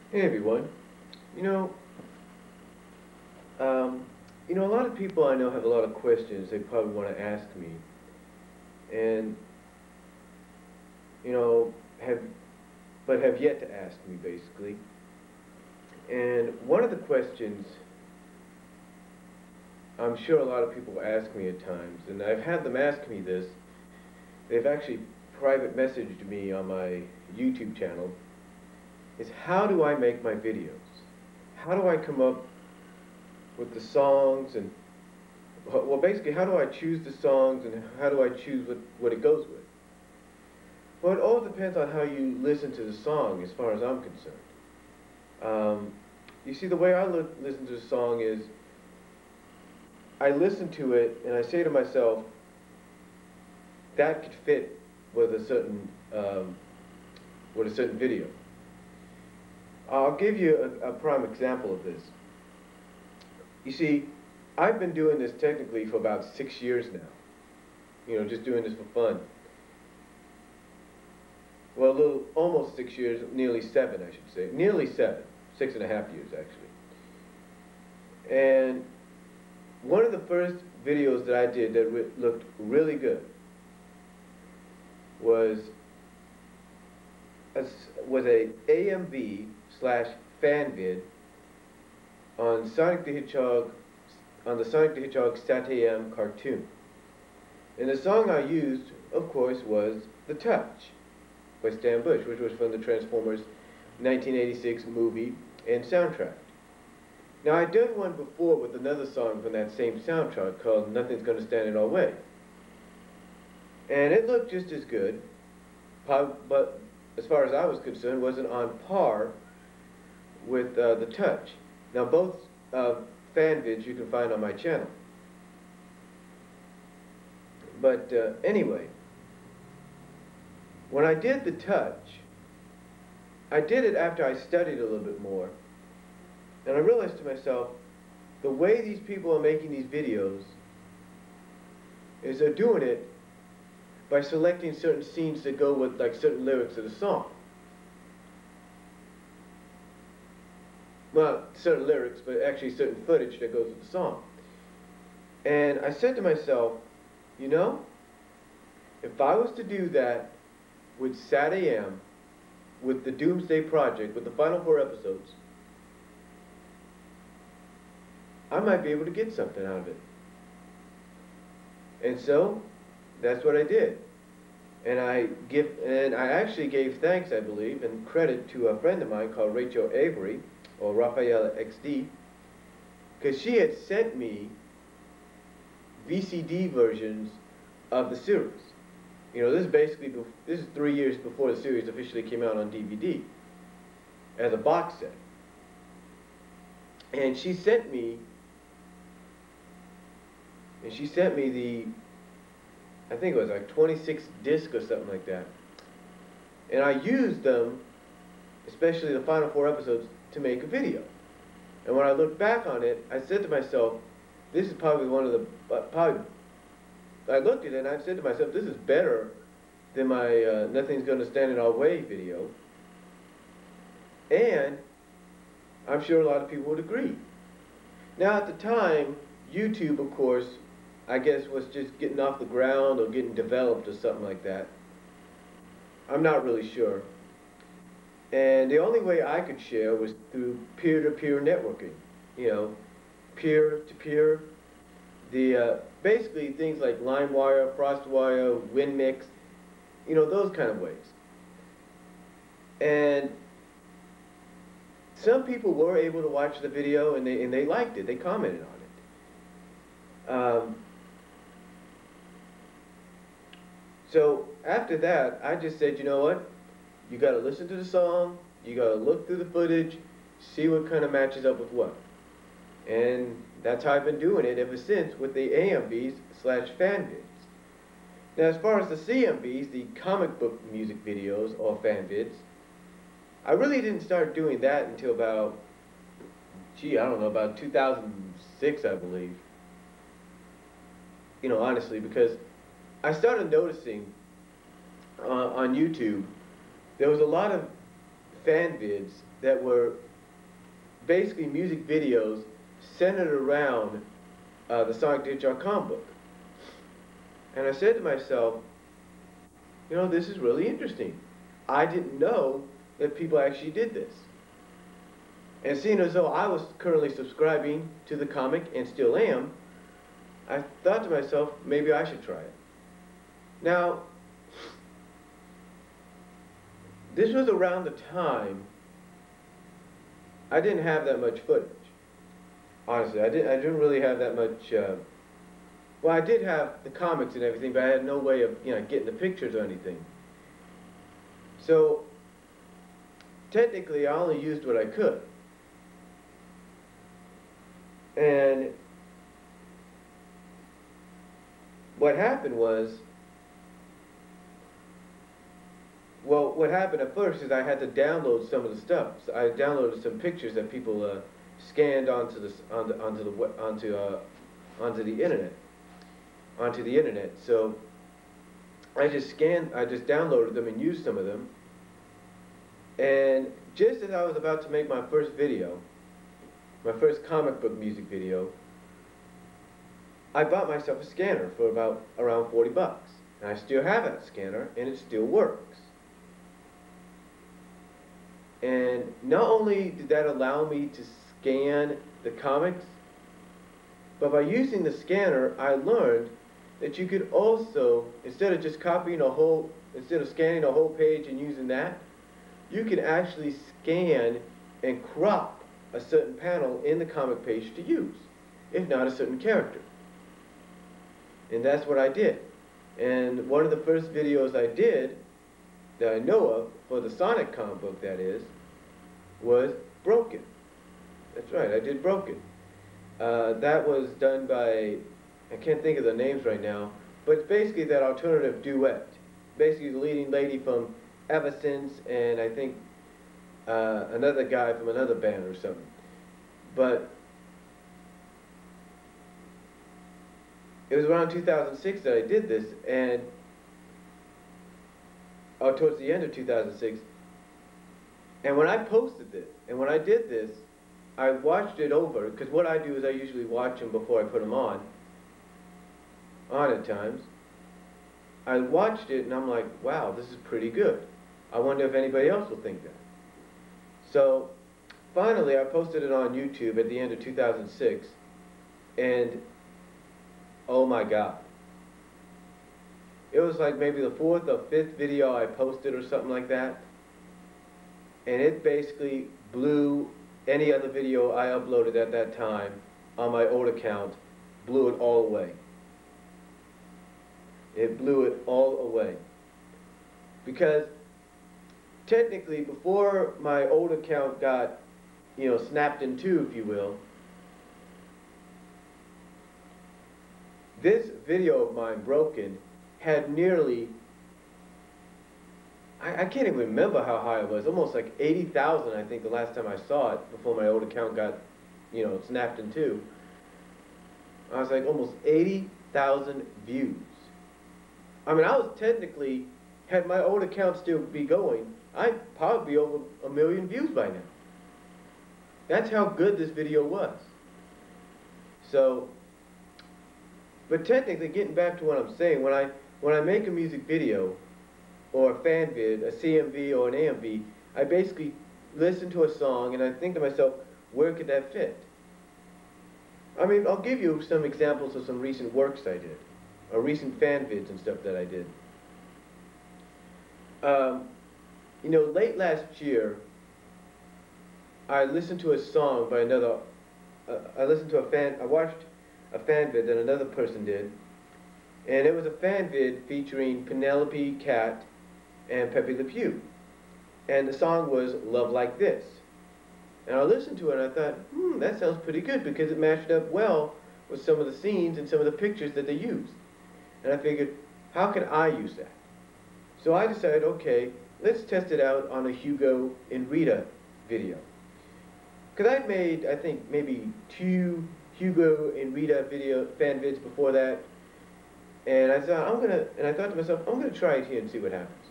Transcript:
Hey everyone. You know, um, a lot of people I know have a lot of questions they probably want to ask me, and you know, have but have yet to ask me basically. And one of the questions I'm sure a lot of people ask me at times, and I've had them ask me this. They've actually private messaged me on my YouTube channel. Is how do I make my videos? How do I come up with the songs and well, basically, how do I choose the songs and how do I choose what it goes with? Well, it all depends on how you listen to the song, as far as I'm concerned. Um, you see, the way I listen to the song is I listen to it and I say to myself, that could fit with a certain video. I'll give you a prime example of this. You see, I've been doing this technically for about 6 years now. Just doing this for fun. Well, almost 6 years, nearly seven, I should say. Nearly seven, 6.5 years actually. And one of the first videos that I did that looked really good was a, was a AMV slash fan vid on Sonic the Hedgehog, on the Sonic the Hedgehog SatAM cartoon. And the song I used, of course, was The Touch by Stan Bush, which was from the Transformers 1986 movie and soundtrack. Now, I'd done one before with another song from that same soundtrack called Nothing's Gonna Stand in Our Way. And it looked just as good, but as far as I was concerned, wasn't on par with The Touch. Now, both fan vids you can find on my channel. But anyway, when I did The Touch, I did it after I studied a little bit more, and I realized to myself, the way these people are making these videos is they're doing it by selecting certain scenes that go with like certain lyrics of the song. Well, certain lyrics, but actually certain footage that goes with the song. And I said to myself, you know, if I was to do that with SatAM, with the Doomsday Project, with the final 4 episodes, I might be able to get something out of it. And so, that's what I did. And I actually gave thanks, I believe, and credit to a friend of mine called Rachel Avery, or Raphael XD, because she had sent me VCD versions of the series. This is 3 years before the series officially came out on DVD as a box set. And she sent me I think it was like 26 discs or something like that. And I used them, especially the final 4 episodes, to make a video. And when I look back on it, I said to myself, this is probably one of the, I looked at it and I said to myself, this is better than my Nothing's Gonna Stand in Our Way video. And I'm sure a lot of people would agree. Now at the time, YouTube, of course, I guess was just getting off the ground or getting developed or something like that. I'm not really sure. And the only way I could share was through peer-to-peer networking. Peer-to-peer. Basically things like LimeWire, FrostWire, WinMix, those kind of ways. And some people were able to watch the video and they liked it. They commented on it. So after that, I just said, you know what? You got to listen to the song. You got to look through the footage, see what kind of matches up with what. And that's how I've been doing it ever since with the AMVs slash fan vids. Now, as far as the CMVs, the comic book music videos or fan vids, I really didn't start doing that until about, I don't know, about 2006, I believe. Honestly, because I started noticing on YouTube there was a lot of fan vids that were basically music videos centered around the Sonic the Hedgehog comic book. And I said to myself, you know, this is really interesting. I didn't know that people actually did this. And seeing as though I was currently subscribing to the comic and still am, I thought to myself, maybe I should try it. Now, this was around the time I didn't have that much footage. Honestly, I didn't really have that much. Well, I did have the comics and everything, but I had no way of, you know, getting the pictures or anything. So technically, I only used what I could. And what happened was, well, what happened at first is I had to download some of the stuff. So I downloaded some pictures that people scanned onto the internet. So I just downloaded them and used some of them. And just as I was about to make my first video, my first comic book music video, I bought myself a scanner for around 40 bucks. And I still have that scanner, and it still works. And not only did that allow me to scan the comics, but by using the scanner, I learned that you could also, instead of scanning a whole page and using that, you can actually scan and crop a certain panel in the comic page to use, if not a certain character. And that's what I did. And one of the first videos I did, that I know of, for the Sonic comic book that is, was Broken. That's right, I did Broken. That was done by, I can't think of the names right now, but it's basically that alternative duet. Basically the leading lady from Evanescence and I think another guy from another band or something. But it was around 2006 that I did this, and towards the end of 2006. And when I posted this, and when I did this, I watched it over, because what I do is I usually watch them before I put them on at times. I watched it and I'm like, wow, this is pretty good. I wonder if anybody else will think that. So finally I posted it on YouTube at the end of 2006, and oh my God. It was like maybe the 4th or 5th video I posted or something like that. And it basically blew any other video I uploaded at that time on my old account, blew it all away. It blew it all away. Because technically before my old account got, you know, snapped in two, if you will, this video of mine, Broken, had nearly, I can't even remember how high it was, almost like 80,000 I think the last time I saw it, before my old account got, you know, snapped in two. I was like almost 80,000 views. I mean, I was technically, had my old account still be going, I'd probably be over 1 million views by now. That's how good this video was. So, but technically, getting back to what I'm saying, when I make a music video, or a fan vid, a CMV or an AMV, I basically listen to a song and I think to myself, where could that fit? I mean, I'll give you some examples of some recent works I did, or recent fan vids and stuff that I did. You know, late last year, I listened to a song by another, I watched a fan vid that another person did, and it was a fan vid featuring Penelope Cat and Pepe Le Pew. And the song was Love Like This. And I listened to it and I thought, that sounds pretty good, because it matched up well with some of the scenes and some of the pictures that they used. And I figured, how can I use that? So I decided, okay, let's test it out on a Hugo and Rita video. Because I'd made, I think, maybe 2 Hugo and Rita fan vids before that. And I thought, I thought to myself, I'm gonna try it here and see what happens.